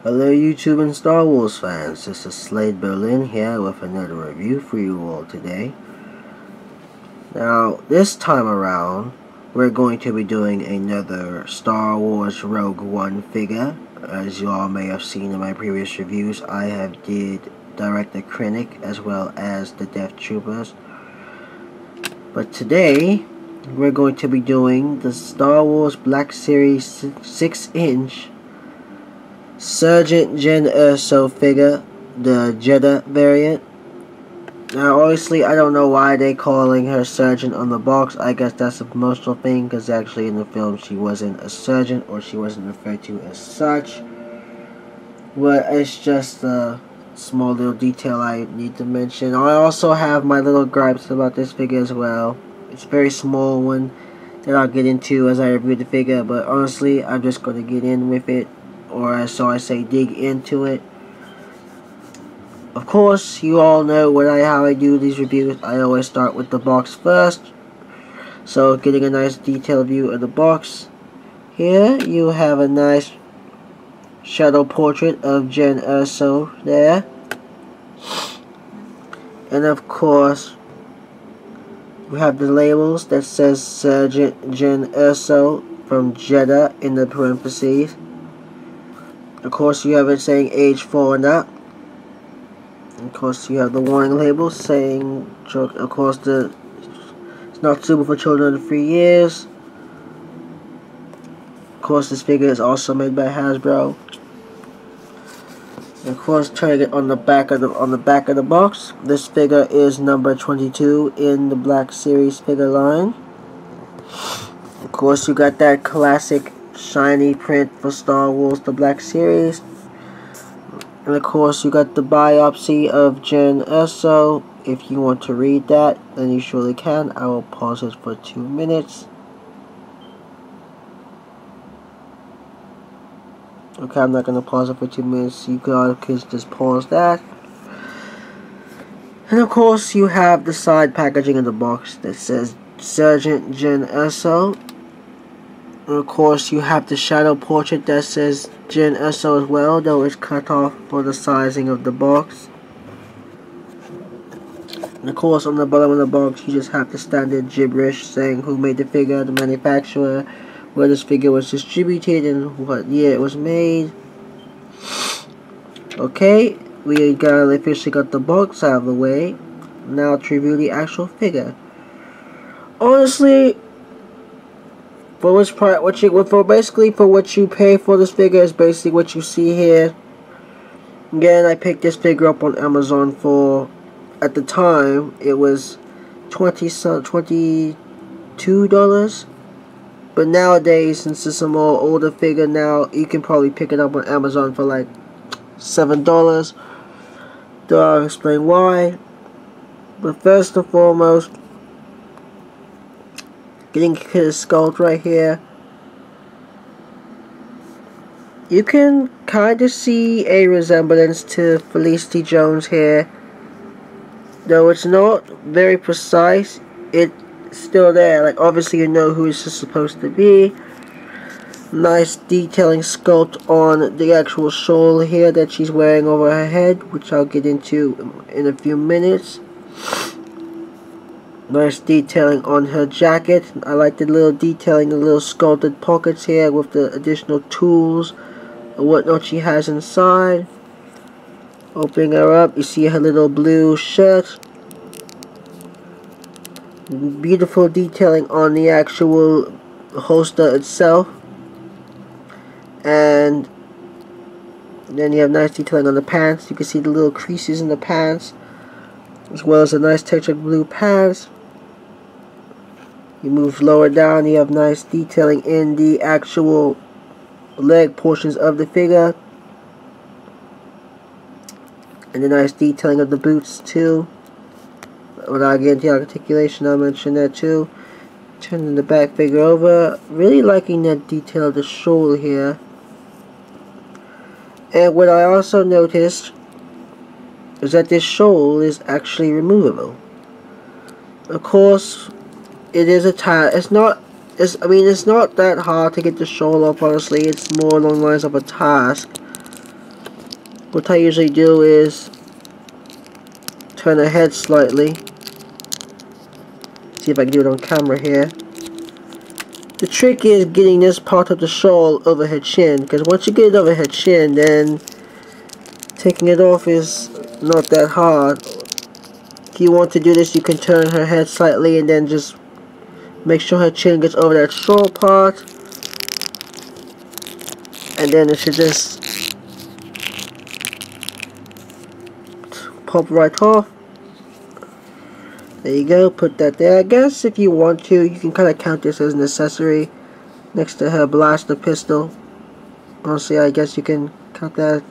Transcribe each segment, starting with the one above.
Hello YouTube and Star Wars fans, this is Slade Berlin here with another review for you all today. Now, this time around, we're going to be doing another Star Wars Rogue One figure. As you all may have seen in my previous reviews, I have did Director Krennic as well as the Death Troopers. But today, we're going to be doing the Star Wars Black Series 6-inch Sergeant Jyn Erso figure, the Jedha variant. Now, obviously, I don't know why they calling her Sergeant on the box. I guess that's a promotional thing, because actually in the film she wasn't a Sergeant, or she wasn't referred to as such. But it's just a small little detail I need to mention. I also have my little gripes about this figure as well. It's a very small one that I'll get into as I review the figure, but honestly, I'm just going to get in with it. Or so I say, dig into it. Of course, you all know how I do these reviews. I always start with the box first. So, getting a nice detailed view of the box. Here, you have a nice shadow portrait of Jyn Erso there. And of course, you have the labels that says Sergeant Jyn Erso from Jedha in the parentheses. Of course, you have it saying age 4 and up. Of course, you have the warning label saying, of course, it's not suitable for children under 3 years. Of course, this figure is also made by Hasbro. And of course, turning it on the back of the box, this figure is number 22 in the Black Series figure line. Of course, you got that classic shiny print for Star Wars, the Black Series. And of course, you got the biopsy of Jyn Erso. If you want to read that, then you surely can. I will pause it for 2 minutes. Okay, I'm not going to pause it for 2 minutes. You guys just pause that. And of course, you have the side packaging in the box that says Sergeant Jyn Erso. And of course, you have the shadow portrait that says Jyn Erso as well, though it's cut off for the sizing of the box. And of course, on the bottom of the box, you just have the standard gibberish saying who made the figure, the manufacturer, where this figure was distributed, and what year it was made. Okay, we officially got the box out of the way. Now to review the actual figure. Honestly, for which part, what you pay for this figure is basically what you see here. Again, I picked this figure up on Amazon for, at the time, it was $22. But nowadays, since it's a more older figure now, you can probably pick it up on Amazon for like $7. Though I'll explain why. But first and foremost, getting to the sculpt right here, you can kind of see a resemblance to Felicity Jones here. Though it's not very precise, it's still there. Like, obviously you know who it's supposed to be. Nice detailing sculpt on the actual shawl here that she's wearing over her head, which I'll get into in a few minutes. Nice detailing on her jacket. I like the little detailing, the little sculpted pockets here with the additional tools and whatnot she has inside. Opening her up, you see her little blue shirt. Beautiful detailing on the actual holster itself. And then you have nice detailing on the pants. You can see the little creases in the pants, as well as a nice textured blue pants. You move lower down, you have nice detailing in the actual leg portions of the figure. And the nice detailing of the boots too. When I get into the articulation, I'll mention that too. Turning the back figure over. Really liking that detail of the shoulder here. And what I also noticed is that this shoulder is actually removable. Of course, it is a task. It's not that hard to get the shoulder off, honestly. It's more along the lines of a task. what I usually do is turn her head slightly. See if I can do it on camera here. The trick is getting this part of the shawl over her chin, because once you get it over her chin, then taking it off is not that hard. If you want to do this, you can turn her head slightly and then just make sure her chin gets over that shawl part, and then it should just pop right off. There you go, put that there. I guess if you want to, you can kind of count this as an accessory next to her blaster pistol. Honestly, I guess you can count that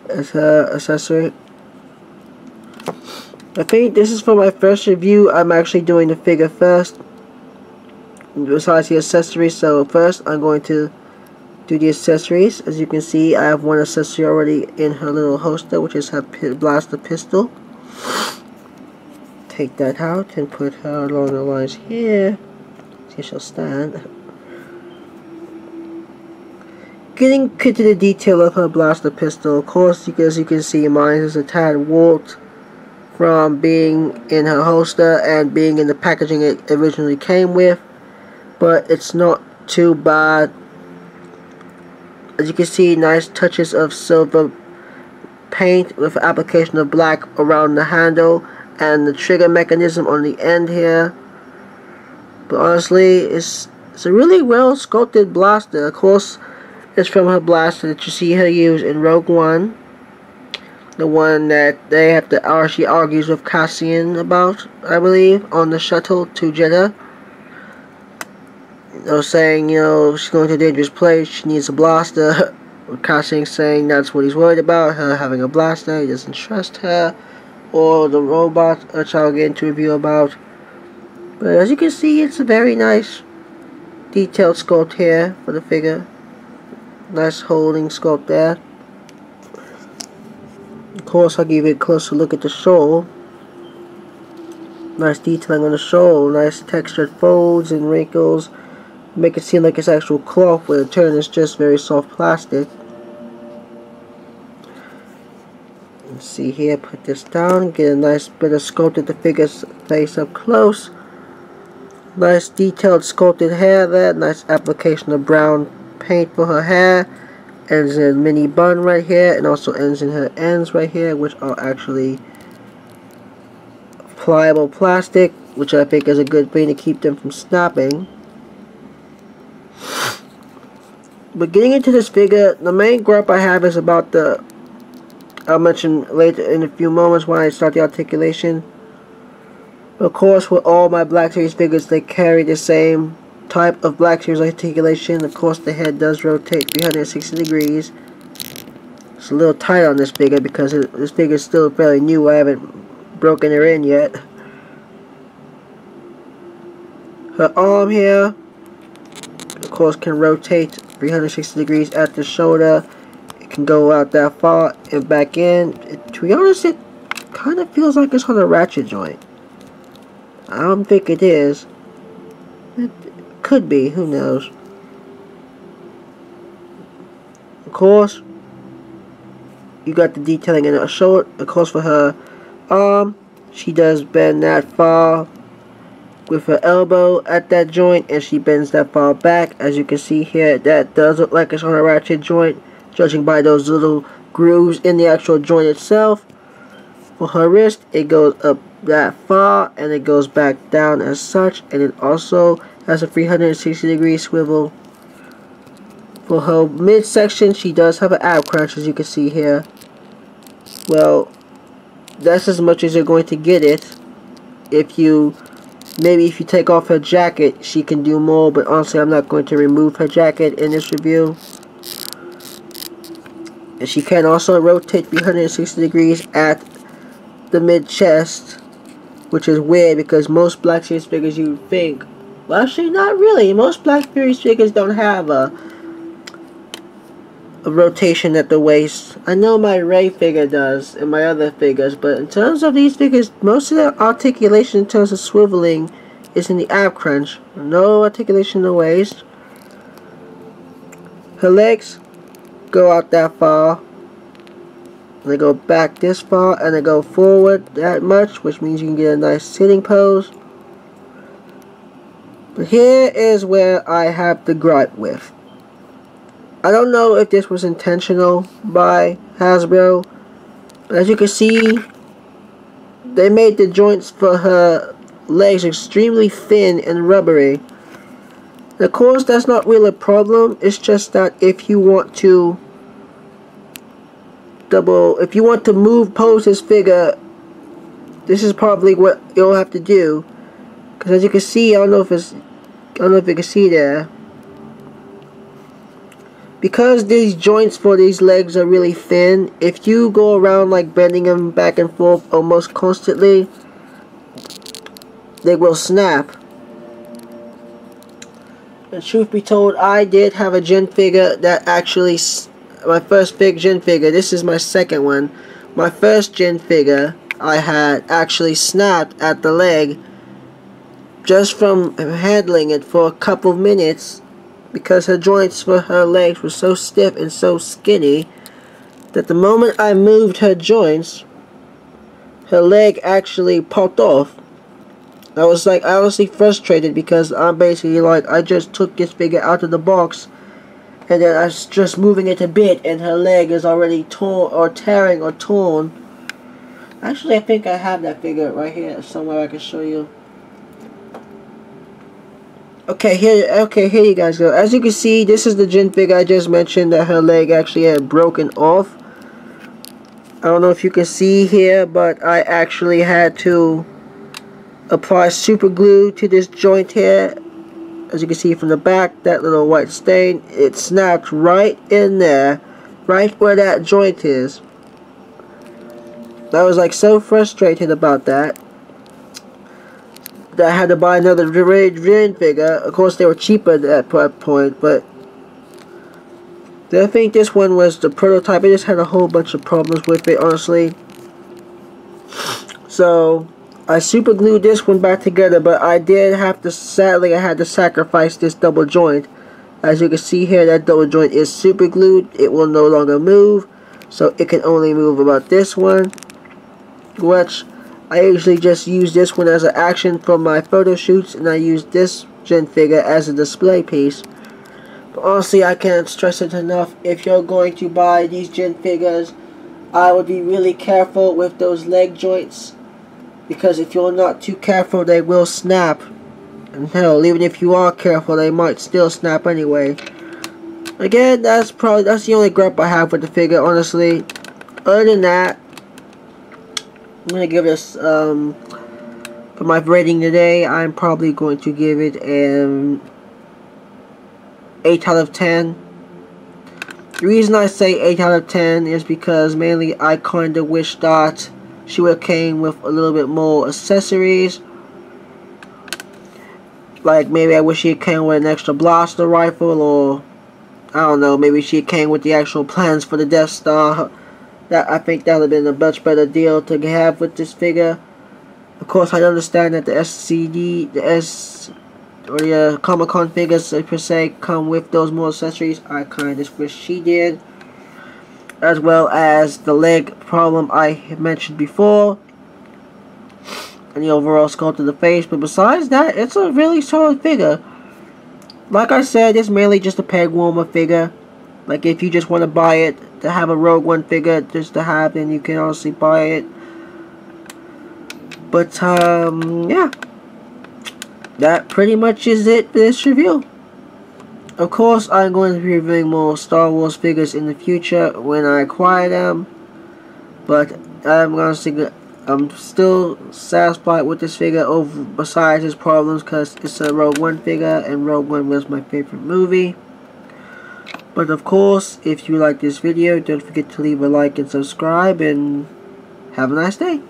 as her accessory. I think this is for my first review. I'm actually doing the figure first, besides the accessories. So first, I'm going to do the accessories. As you can see, I have one accessory already in her little holster, which is her blaster pistol. Take that out and put her along the lines here. See, she'll stand. Getting into the detail of her blaster pistol, of course, as you can see, mine is a tad warped from being in her holster and being in the packaging it originally came with, but it's not too bad. As you can see, nice touches of silver paint with application of black around the handle and the trigger mechanism on the end here. But honestly, it's a really well sculpted blaster. Of course, it's from her blaster that you see her use in Rogue One, the one that she argues with Cassian about, I believe, on the shuttle to Jeddah. Saying, she's going to a dangerous place, she needs a blaster. Cassian saying that's what he's worried about, her having a blaster, he doesn't trust her, or the robot, which I'll get into a review about. But as you can see, it's a very nice detailed sculpt here for the figure. Nice holding sculpt there. Of course, I'll give you a closer look at the shawl. Nice detailing on the shawl, nice textured folds and wrinkles. Make it seem like it's actual cloth, where in turn it's just very soft plastic. Let's see here, put this down, get a nice bit of sculpt at the figure's face up close. Nice detailed sculpted hair there, nice application of brown paint for her hair. Ends in a mini bun right here, and also ends in her ends right here, which are actually pliable plastic, which I think is a good thing to keep them from snapping. But getting into this figure, the main gripe I have is about I'll mention later in a few moments when I start the articulation. Of course, with all my Black Series figures, they carry the same type of Black Series articulation. Of course, the head does rotate 360 degrees. It's a little tight on this figure because this figure is still fairly new. I haven't broken her in yet. Her arm here, of course, can rotate 360 degrees at the shoulder. It can go out that far and back in. To be honest, it kind of feels like it's on a ratchet joint. I don't think it is. It could be, who knows. Of course, you got the detailing in her shoulder. Of course, for her arm, she does bend that far with her elbow at that joint, and she bends that far back. As you can see here, that does look like it's on a ratchet joint, judging by those little grooves in the actual joint itself. For her wrist, it goes up that far and it goes back down as such, and it also has a 360 degree swivel. For her midsection, she does have an ab crunch, as you can see here. Well, that's as much as you're going to get it. Maybe if you take off her jacket, she can do more, but honestly, I'm not going to remove her jacket in this review. And she can also rotate 360 degrees at the mid-chest, which is weird because most Black Series figures you think, well, actually not really. Most Black Series figures don't have a rotation at the waist. I know my Ray figure does and my other figures, but in terms of these figures, most of their articulation in terms of swiveling is in the ab crunch. No articulation in the waist. Her legs go out that far. And I go back this far, and I go forward that much, which means you can get a nice sitting pose. But here is where I have the gripe with. I don't know if this was intentional by Hasbro, but as you can see, they made the joints for her legs extremely thin and rubbery. And of course, that's not really a problem. It's just that if you want to pose this figure, this is probably what you'll have to do. Because as you can see, I don't know if you can see there. Because these joints for these legs are really thin, if you go around like bending them back and forth almost constantly, they will snap. And truth be told, I did have a Jyn figure that actually, my first big Jyn figure, this is my second one. My first Jyn figure I had actually snapped at the leg just from handling it for a couple of minutes, because her joints for her legs were so stiff and so skinny that the moment I moved her joints, her leg actually popped off. I was like honestly frustrated, because I'm basically like, I just took this figure out of the box and then I was just moving it a bit and her leg is already torn or tearing or torn. Actually, I think I have that figure right here somewhere I can show you. Okay, here you guys go. As you can see, this is the Jyn figure I just mentioned that her leg actually had broken off. I don't know if you can see here, but I actually had to apply super glue to this joint here. As you can see from the back, that little white stain, it snapped right in there, right where that joint is. I was like so frustrated about that I had to buy another Jyn figure. Of course, they were cheaper at that point, but I think this one was the prototype. I just had a whole bunch of problems with it, honestly. So I super glued this one back together, but I did have to, sadly, I had to sacrifice this double joint. As you can see here, that double joint is super glued. It will no longer move, so it can only move about this one, which I usually just use this one as an action for my photo shoots, and I use this Jyn figure as a display piece. But honestly, I can't stress it enough. If you're going to buy these Jyn figures, I would be really careful with those leg joints, because if you're not too careful, they will snap. And hell, even if you are careful, they might still snap anyway. Again, that's the only gripe I have with the figure, honestly. Other than that, I'm going to give this, for my rating today, I'm probably going to give it an 8 out of 10. The reason I say 8 out of 10 is because mainly I kind of wish that she would have came with a little bit more accessories. Like maybe I wish she came with an extra blaster rifle, or I don't know, maybe she came with the actual plans for the Death Star. I think that would have been a much better deal to have with this figure. Of course, I understand that the Comic-Con figures per se come with those more accessories. I kind of just wish she did. As well as the leg problem I mentioned before, and the overall sculpt of the face. But besides that, it's a really solid figure. Like I said, it's mainly just a peg warmer figure. Like if you just want to buy it to have a Rogue One figure just to have, then you can honestly buy it. But yeah, that pretty much is it for this review. Of course, I'm going to be reviewing more Star Wars figures in the future when I acquire them. But I'm still satisfied with this figure besides its problems, because it's a Rogue One figure and Rogue One was my favorite movie. But of course, if you like this video, don't forget to leave a like and subscribe, and have a nice day.